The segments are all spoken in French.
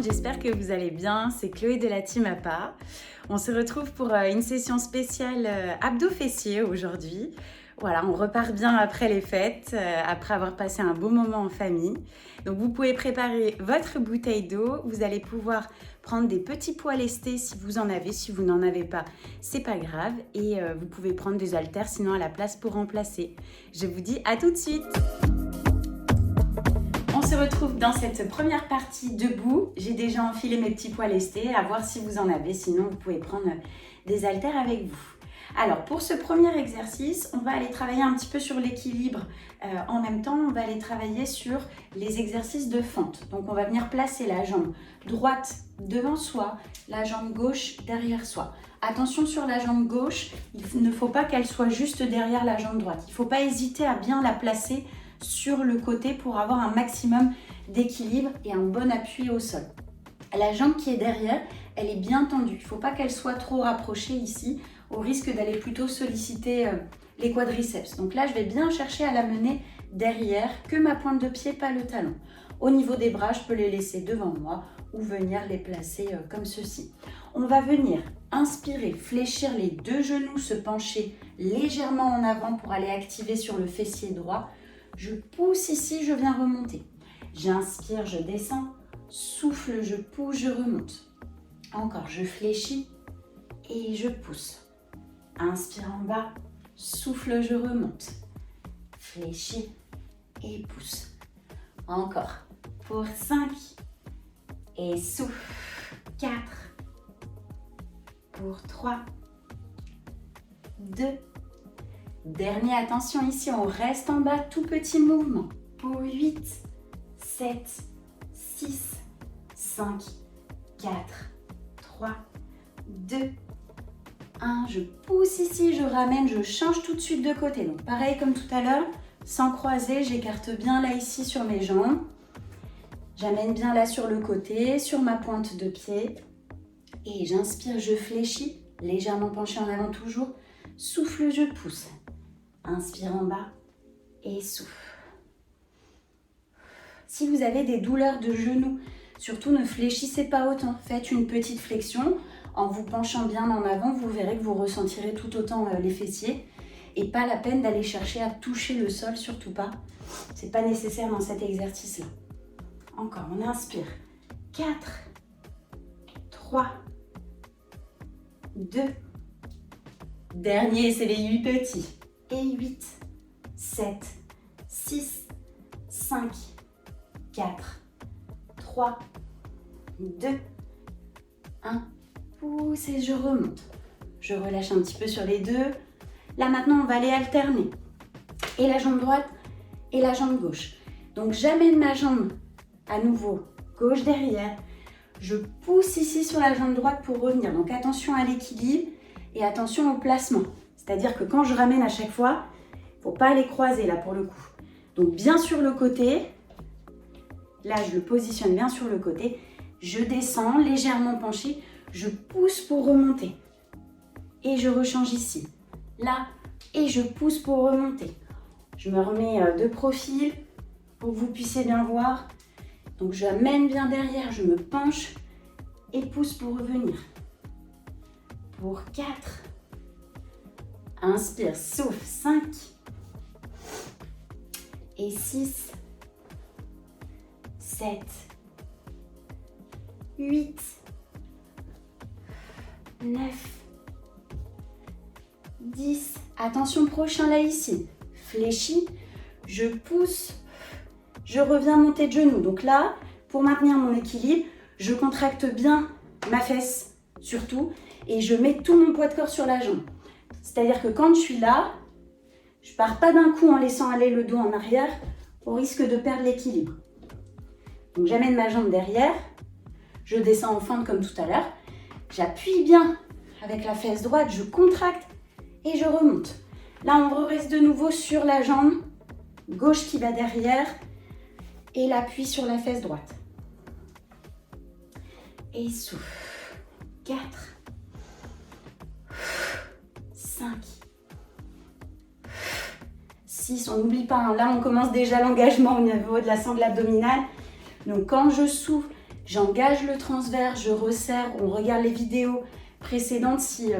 monde, j'espère que vous allez bien. C'est Chloé de la team APA. On se retrouve pour une session spéciale abdos fessiers aujourd'hui. Voilà, on repart bien après les fêtes, après avoir passé un beau moment en famille. Donc vous pouvez préparer votre bouteille d'eau. Vous allez pouvoir prendre des petits poids lestés si vous en avez. Si vous n'en avez pas, c'est pas grave. Et vous pouvez prendre des haltères sinon à la place pour remplacer. Je vous dis à tout de suite. On se retrouve dans cette première partie debout. J'ai déjà enfilé mes petits poids lestés, à voir si vous en avez, sinon vous pouvez prendre des haltères avec vous. Alors pour ce premier exercice, on va aller travailler un petit peu sur l'équilibre. En même temps, on va aller travailler sur les exercices de fente. Donc on va venir placer la jambe droite devant soi, la jambe gauche derrière soi. Attention sur la jambe gauche, il ne faut pas qu'elle soit juste derrière la jambe droite. Il ne faut pas hésiter à bien la placer sur le côté pour avoir un maximum d'équilibre et un bon appui au sol. La jambe qui est derrière, elle est bien tendue. Il ne faut pas qu'elle soit trop rapprochée ici, au risque d'aller plutôt solliciter les quadriceps. Donc là, je vais bien chercher à la mener derrière, que ma pointe de pied, pas le talon. Au niveau des bras, je peux les laisser devant moi ou venir les placer comme ceci. On va venir inspirer, fléchir les deux genoux, se pencher légèrement en avant pour aller activer sur le fessier droit. Je pousse ici, je viens remonter. J'inspire, je descends. Souffle, je pousse, je remonte. Encore, je fléchis et je pousse. Inspire en bas, souffle, je remonte. Fléchis et pousse. Encore, pour 5 et souffle. 4, pour 3, 2, dernier, attention ici, on reste en bas, tout petit mouvement. Pour 8, 7, 6, 5, 4, 3, 2, 1. Je pousse ici, je ramène, je change tout de suite de côté. Donc pareil comme tout à l'heure, sans croiser, j'écarte bien là ici sur mes jambes. J'amène bien là sur le côté, sur ma pointe de pied. Et j'inspire, je fléchis, légèrement penché en avant toujours. Souffle, je pousse. Inspire en bas et souffle. Si vous avez des douleurs de genoux, surtout ne fléchissez pas autant. Faites une petite flexion en vous penchant bien en avant. Vous verrez que vous ressentirez tout autant les fessiers. Et pas la peine d'aller chercher à toucher le sol, surtout pas. C'est pas nécessaire dans cet exercice-là. Encore, on inspire. 4, 3, 2. Dernier, c'est les 8 petits. Et 8, 7, 6, 5, 4, 3, 2, 1. Pousse et je remonte. Je relâche un petit peu sur les deux. Là maintenant, on va aller alterner. Et la jambe droite et la jambe gauche. Donc j'amène ma jambe à nouveau gauche derrière. Je pousse ici sur la jambe droite pour revenir. Donc attention à l'équilibre et attention au placement. C'est-à-dire que quand je ramène à chaque fois, il ne faut pas les croiser là pour le coup. Donc bien sur le côté, là je le positionne bien sur le côté, je descends légèrement penché, je pousse pour remonter. Et je rechange ici, là, et je pousse pour remonter. Je me remets de profil pour que vous puissiez bien voir. Donc j'amène bien derrière, je me penche et pousse pour revenir. Pour 4. Inspire, souffle, 5 et 6, 7, 8, 9, 10. Attention prochain là ici. Fléchis, je pousse, je reviens monter de genoux. Donc là, pour maintenir mon équilibre, je contracte bien ma fesse surtout et je mets tout mon poids de corps sur la jambe. C'est-à-dire que quand je suis là, je ne pars pas d'un coup en laissant aller le dos en arrière au risque de perdre l'équilibre. Donc j'amène ma jambe derrière, je descends en fente comme tout à l'heure, j'appuie bien avec la fesse droite, je contracte et je remonte. Là on reste de nouveau sur la jambe gauche qui va derrière et l'appui sur la fesse droite. Et souffle. 4, 5, 6, on n'oublie pas, hein, là on commence déjà l'engagement au niveau de la sangle abdominale. Donc quand je souffle, J'engage le transverse, je resserre. On regarde les vidéos précédentes si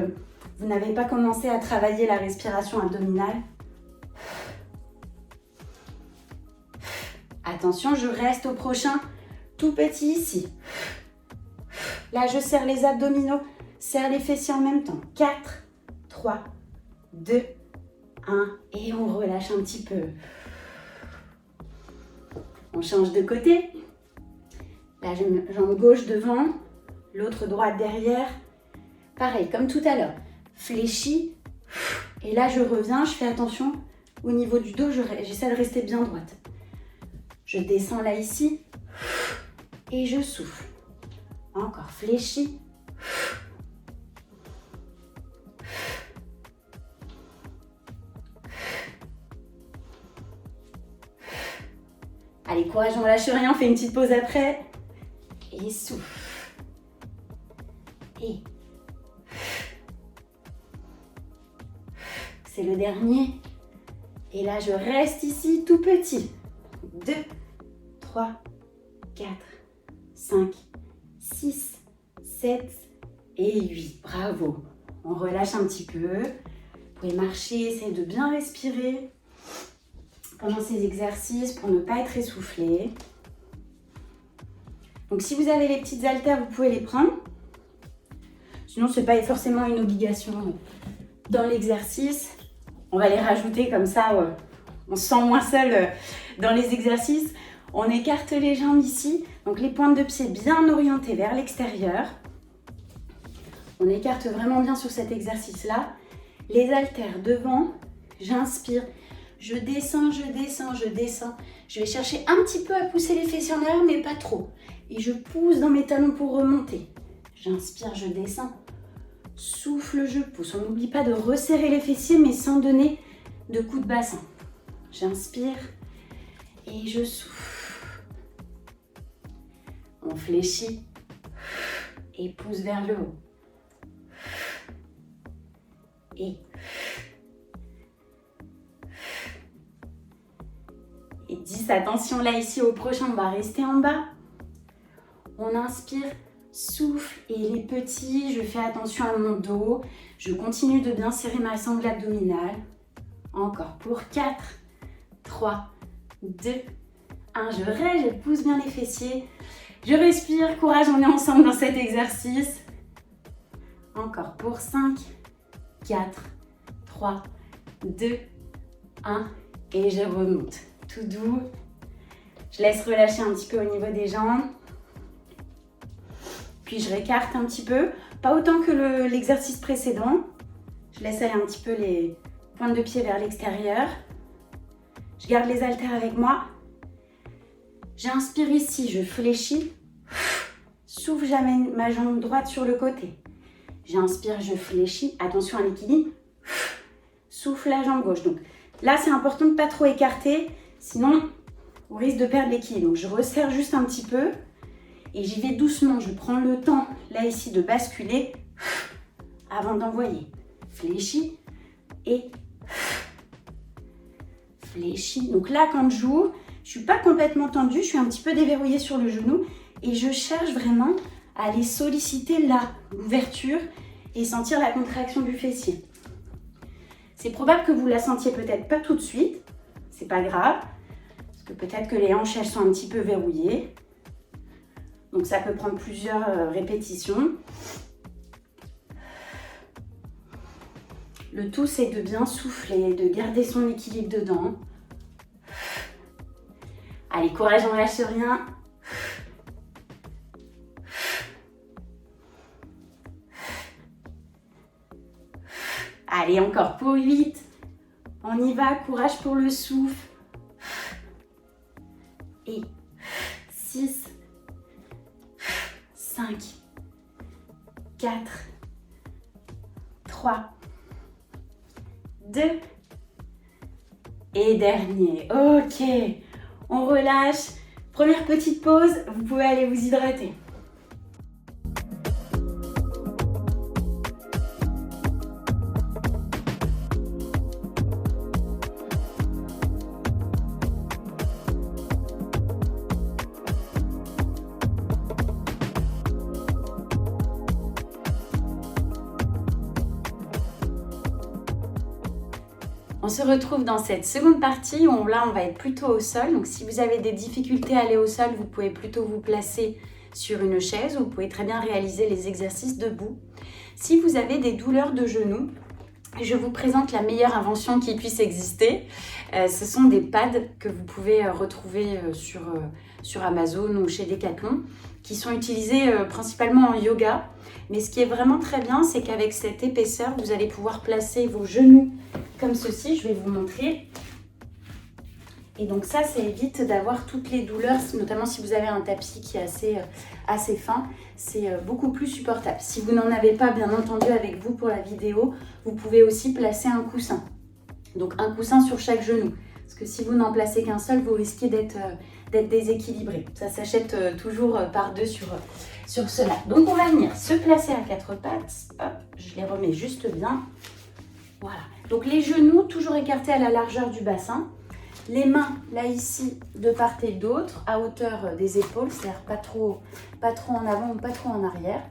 vous n'avez pas commencé à travailler la respiration abdominale. Attention, je reste au prochain, tout petit ici. Là, je serre les abdominaux, serre les fessiers en même temps. 4, 3, 2, 1 et on relâche un petit peu. On change de côté. La jambe gauche devant, l'autre droite derrière. Pareil, comme tout à l'heure. Fléchis. Et là, je reviens, je fais attention au niveau du dos, j'essaie de rester bien droite. Je descends là ici et je souffle. Encore, fléchis. Allez, courage, on lâche rien, on fait une petite pause après. Et souffle. Et c'est le dernier. Et là, je reste ici tout petit. 2, 3, 4, 5, 6, 7 et 8. Bravo. On relâche un petit peu. Vous pouvez marcher, essayez de bien respirer pendant ces exercices pour ne pas être essoufflé. Donc si vous avez les petites haltères, vous pouvez les prendre. Sinon, ce n'est pas forcément une obligation dans l'exercice. On va les rajouter comme ça, on se sent moins seul dans les exercices. On écarte les jambes ici, donc les pointes de pied bien orientées vers l'extérieur. On écarte vraiment bien sur cet exercice-là. Les haltères devant, j'inspire, je descends, je descends, je descends. Je vais chercher un petit peu à pousser les fessiers en arrière, mais pas trop. Et je pousse dans mes talons pour remonter. J'inspire, je descends. Souffle, je pousse. On n'oublie pas de resserrer les fessiers, mais sans donner de coups de bassin. J'inspire et je souffle. On fléchit et pousse vers le haut. Et 10, attention là ici au prochain, on va rester en bas. On inspire, souffle et les petits, je fais attention à mon dos. Je continue de bien serrer ma sangle abdominale. Encore pour 4, 3, 2, 1. Je reste, je pousse bien les fessiers. Je respire, courage, on est ensemble dans cet exercice. Encore pour 5, 4, 3, 2, 1. Et je remonte. Tout doux. Je laisse relâcher un petit peu au niveau des jambes. Puis je récarte un petit peu. Pas autant que l'exercice précédent. Je laisse aller un petit peu les pointes de pied vers l'extérieur. Je garde les haltères avec moi. J'inspire ici, je fléchis. Souffle, j'amène ma jambe droite sur le côté. J'inspire, je fléchis. Attention à l'équilibre. Souffle la jambe gauche. Donc là, c'est important de ne pas trop écarter. Sinon, on risque de perdre l'équilibre. Donc je resserre juste un petit peu. Et j'y vais doucement. Je prends le temps, là ici, de basculer avant d'envoyer. Fléchis et fléchis. Donc là, quand j'ouvre, je ne suis pas complètement tendue. Je suis un petit peu déverrouillée sur le genou. Et je cherche vraiment à aller solliciter là, l'ouverture et sentir la contraction du fessier. C'est probable que vous la sentiez peut-être pas tout de suite. C'est pas grave. Parce que peut-être que les hanches, elles sont un petit peu verrouillées. Donc ça peut prendre plusieurs répétitions. Le tout, c'est de bien souffler, de garder son équilibre dedans. Allez, courage, on lâche rien. Allez, encore pour 8. On y va, courage pour le souffle. Et 6, 5, 4, 3, 2 et dernier. Ok, on relâche. Première petite pause, vous pouvez aller vous hydrater. On se retrouve dans cette seconde partie où là on va être plutôt au sol. Donc si vous avez des difficultés à aller au sol, vous pouvez plutôt vous placer sur une chaise ou vous pouvez très bien réaliser les exercices debout. Si vous avez des douleurs de genoux, je vous présente la meilleure invention qui puisse exister. Ce sont des pads que vous pouvez retrouver sur Amazon ou chez Decathlon, qui sont utilisés principalement en yoga. Mais ce qui est vraiment très bien, c'est qu'avec cette épaisseur, vous allez pouvoir placer vos genoux comme ceci. Je vais vous montrer. Et donc ça évite d'avoir toutes les douleurs, notamment si vous avez un tapis qui est assez fin. C'est beaucoup plus supportable. Si vous n'en avez pas, bien entendu, avec vous pour la vidéo, vous pouvez aussi placer un coussin. Donc un coussin sur chaque genou. Parce que si vous n'en placez qu'un seul, vous risquez d'être déséquilibré. Ça s'achète toujours par deux sur cela. Donc on va venir se placer à quatre pattes. Hop, je les remets juste bien. Voilà. Donc les genoux toujours écartés à la largeur du bassin. Les mains, là ici, de part et d'autre, à hauteur des épaules, c'est-à-dire pas trop en avant ou pas trop en arrière.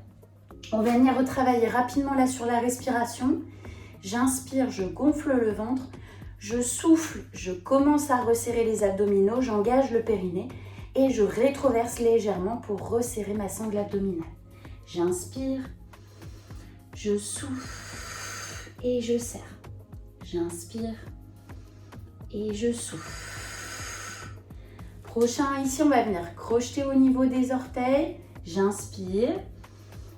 On va venir retravailler rapidement là sur la respiration. J'inspire, je gonfle le ventre. Je souffle, je commence à resserrer les abdominaux, j'engage le périnée et je rétroverse légèrement pour resserrer ma sangle abdominale. J'inspire, je souffle et je serre. J'inspire et je souffle. Prochain, ici, on va venir crocheter au niveau des orteils. J'inspire,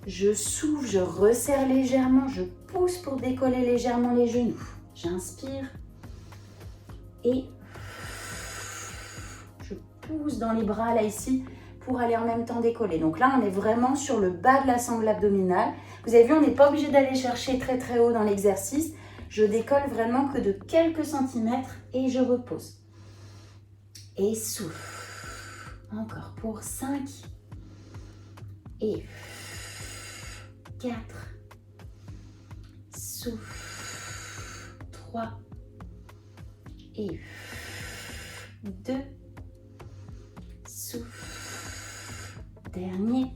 je souffle, je resserre légèrement, je pousse pour décoller légèrement les genoux. J'inspire et je pousse dans les bras là ici pour aller en même temps décoller. Donc là, on est vraiment sur le bas de la sangle abdominale. Vous avez vu, on n'est pas obligé d'aller chercher très très haut dans l'exercice. Je décolle vraiment que de quelques centimètres et je repose. Et souffle. Encore pour 5 et 4. Souffle. 3 et 2. Souffle. Dernier.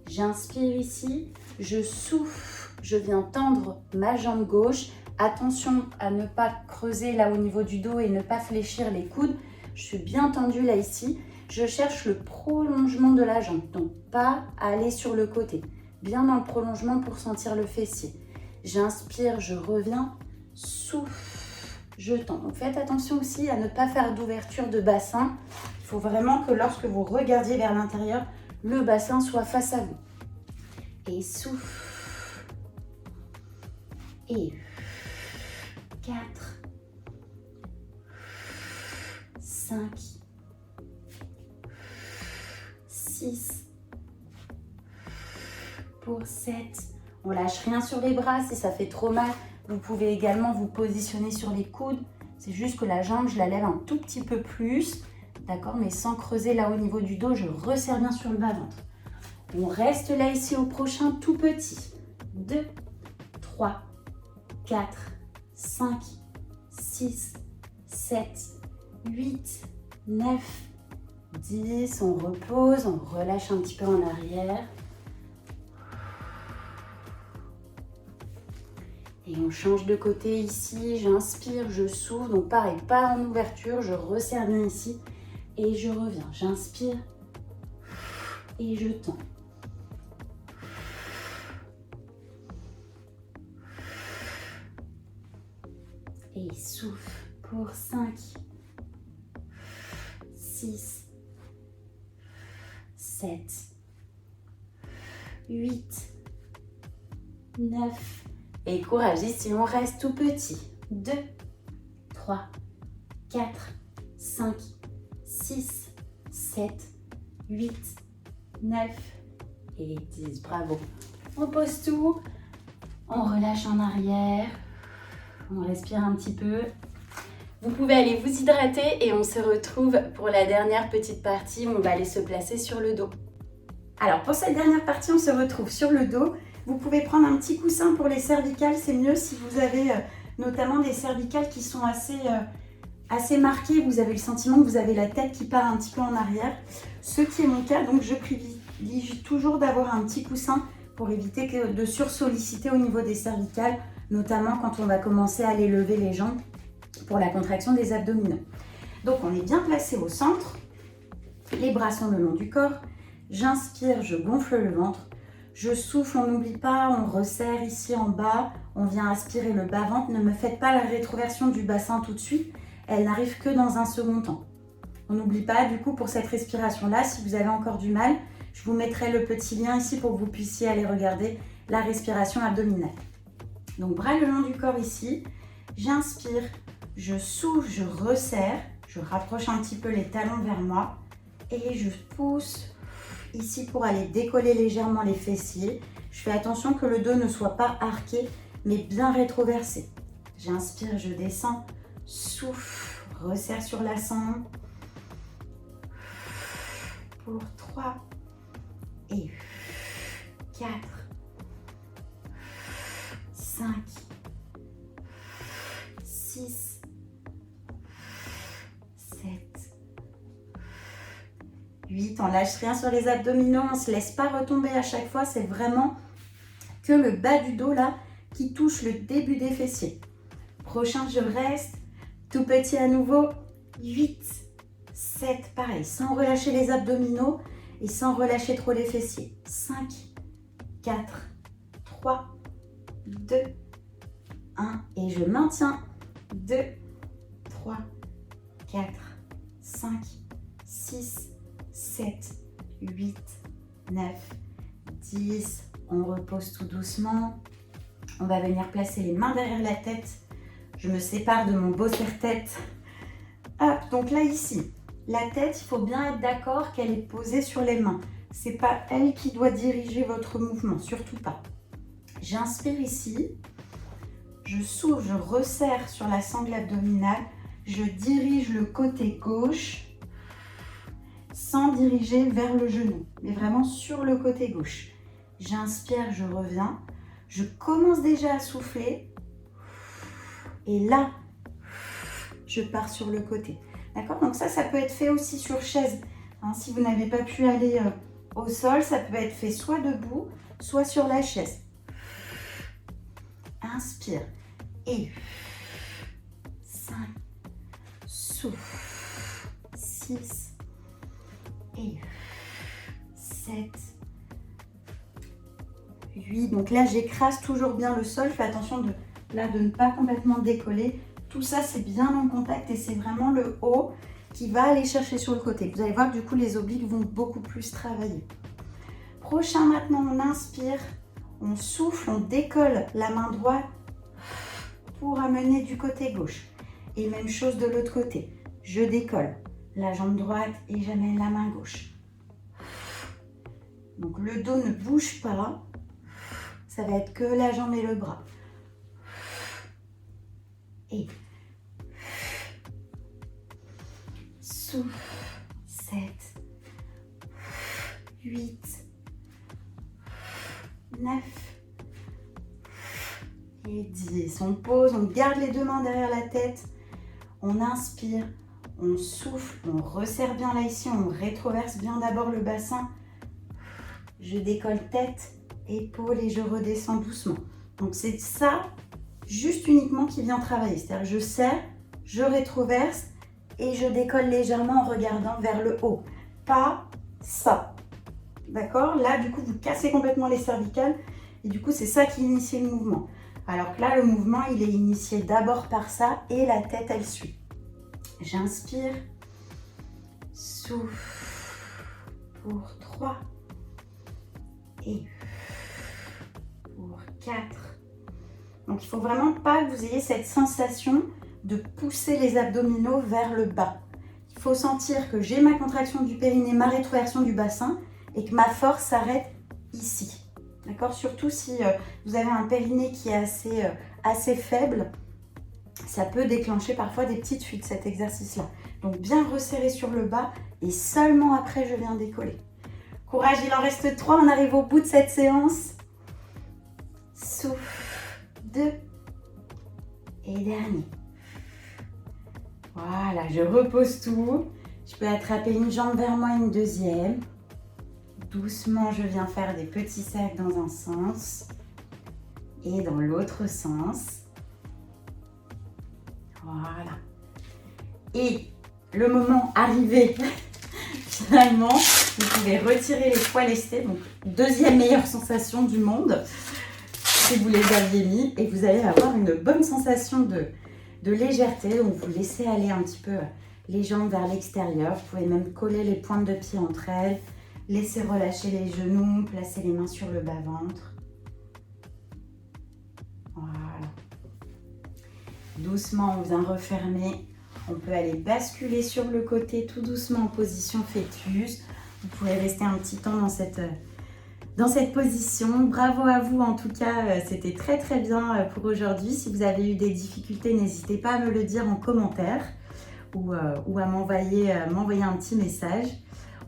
J'inspire ici. Je souffle. Je viens tendre ma jambe gauche. Attention à ne pas creuser là au niveau du dos et ne pas fléchir les coudes. Je suis bien tendue là ici. Je cherche le prolongement de la jambe. Donc pas aller sur le côté. Bien dans le prolongement pour sentir le fessier. J'inspire, je reviens. Souffle, je tends. Donc faites attention aussi à ne pas faire d'ouverture de bassin. Il faut vraiment que lorsque vous regardiez vers l'intérieur, le bassin soit face à vous. Et souffle. Et 4, 5, 6, pour 7. On lâche rien sur les bras. Si ça fait trop mal, vous pouvez également vous positionner sur les coudes. C'est juste que la jambe, je la lève un tout petit peu plus. D'accord, mais sans creuser là au niveau du dos, je resserre bien sur le bas-ventre. On reste là ici au prochain tout petit. 2, 3, 4, 5, 6, 7, 8, 9, 10. On repose, on relâche un petit peu en arrière. Et on change de côté ici. J'inspire, je souffle. Donc pareil, pas en ouverture. Je resserre bien ici. Et je reviens. J'inspire et je tends. Et souffle pour 5, 6, 7, 8, 9. Et courage, ici on reste tout petit. 2, 3, 4, 5, 6, 7, 8, 9 et 10. Bravo. On pose tout. On relâche en arrière. On respire un petit peu. Vous pouvez aller vous hydrater et on se retrouve pour la dernière petite partie où on va aller se placer sur le dos. Alors pour cette dernière partie, on se retrouve sur le dos. Vous pouvez prendre un petit coussin pour les cervicales. C'est mieux si vous avez notamment des cervicales qui sont assez marquées. Vous avez le sentiment que vous avez la tête qui part un petit peu en arrière. Ce qui est mon cas, donc je privilégie toujours d'avoir un petit coussin pour éviter de sursolliciter au niveau des cervicales, notamment quand on va commencer à aller lever les jambes. pour la contraction des abdominaux. Donc on est bien placé au centre, les bras sont le long du corps, j'inspire, je gonfle le ventre, je souffle, on n'oublie pas, on resserre ici en bas, on vient aspirer le bas-ventre, ne me faites pas la rétroversion du bassin tout de suite, elle n'arrive que dans un second temps. On n'oublie pas du coup pour cette respiration-là, si vous avez encore du mal, je vous mettrai le petit lien ici pour que vous puissiez aller regarder la respiration abdominale. Donc bras le long du corps ici, j'inspire, je souffle, je resserre, je rapproche un petit peu les talons vers moi et je pousse ici pour aller décoller légèrement les fessiers. Je fais attention que le dos ne soit pas arqué mais bien rétroversé. J'inspire, je descends, souffle, resserre sur la sangle. Pour 3 et 4, 5, 6, 7, 8. On lâche rien sur les abdominaux, on ne se laisse pas retomber à chaque fois. C'est vraiment que le bas du dos là qui touche le début des fessiers. Prochain, je reste. Tout petit à nouveau. 8, 7, pareil, sans relâcher les abdominaux et sans relâcher trop les fessiers. 5, 4, 3, 2, 1. Et je maintiens. 2, 3, 4, 5, 6, 7, 8, 9, 10. On repose tout doucement. On va venir placer les mains derrière la tête. Je me sépare de mon beau serre-tête. Hop, donc là ici, la tête, il faut bien être d'accord qu'elle est posée sur les mains. C'est pas elle qui doit diriger votre mouvement, surtout pas. J'inspire ici, je souffle, je resserre sur la sangle abdominale, je dirige le côté gauche sans diriger vers le genou, mais vraiment sur le côté gauche. J'inspire, je reviens, je commence déjà à souffler et là, je pars sur le côté. D'accord? Donc ça peut être fait aussi sur chaise. Hein, si vous n'avez pas pu aller au sol, ça peut être fait soit debout, soit sur la chaise. Inspire. Et 5, souffle. 6 et 7, 8. Donc là, j'écrase toujours bien le sol. Fais attention de ne pas complètement décoller. Tout ça, c'est bien en contact et c'est vraiment le haut qui va aller chercher sur le côté. Vous allez voir que du coup, les obliques vont beaucoup plus travailler. Prochain, maintenant, on inspire, on souffle, on décolle la main droite pour amener du côté gauche. Et même chose de l'autre côté. Je décolle la jambe droite et j'amène la main gauche. Donc, le dos ne bouge pas. Ça va être que la jambe et le bras. Et souffle, 7, 8, 9 et 10. On pose, on garde les deux mains derrière la tête, on inspire, on souffle, on resserre bien là ici, on rétroverse bien d'abord le bassin. Je décolle tête, épaules et je redescends doucement. Donc c'est ça juste uniquement qui vient travailler. C'est-à-dire je serre, je rétroverse et je décolle légèrement en regardant vers le haut. Pas ça. D'accord? Là, du coup, vous cassez complètement les cervicales et du coup, c'est ça qui initie le mouvement. Alors que là, le mouvement, il est initié d'abord par ça et la tête, elle suit. J'inspire, souffle pour 3 et pour 4. Donc, il ne faut vraiment pas que vous ayez cette sensation de pousser les abdominaux vers le bas. Il faut sentir que j'ai ma contraction du périnée, ma rétroversion du bassin et que ma force s'arrête ici. D'accord? Surtout si vous avez un périnée qui est assez faible, ça peut déclencher parfois des petites fuites, cet exercice-là. Donc, bien resserrer sur le bas et seulement après, je viens décoller. Courage, il en reste 3, on arrive au bout de cette séance. Souffle. 2 et dernier. Voilà, je repose tout. Je peux attraper une jambe vers moi, une deuxième. Doucement, je viens faire des petits cercles dans un sens et dans l'autre sens. Voilà. Et le moment arrivé, finalement, vous pouvez retirer les poils lestés. Donc, deuxième meilleure sensation du monde, si vous les aviez mis. Et vous allez avoir une bonne sensation de légèreté. Donc, vous laissez aller un petit peu les jambes vers l'extérieur. Vous pouvez même coller les pointes de pied entre elles. Laissez relâcher les genoux, placez les mains sur le bas-ventre. Voilà. Doucement, on vient refermer. On peut aller basculer sur le côté tout doucement en position fœtus. Vous pouvez rester un petit temps dans cette position. Bravo à vous en tout cas, c'était très très bien pour aujourd'hui. Si vous avez eu des difficultés, n'hésitez pas à me le dire en commentaire ou à m'envoyer un petit message.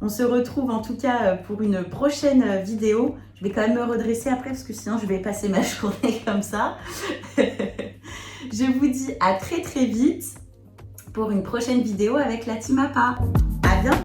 On se retrouve en tout cas pour une prochaine vidéo. Je vais quand même me redresser après parce que sinon je vais passer ma journée comme ça. Je vous dis à très très vite pour une prochaine vidéo avec la team APA.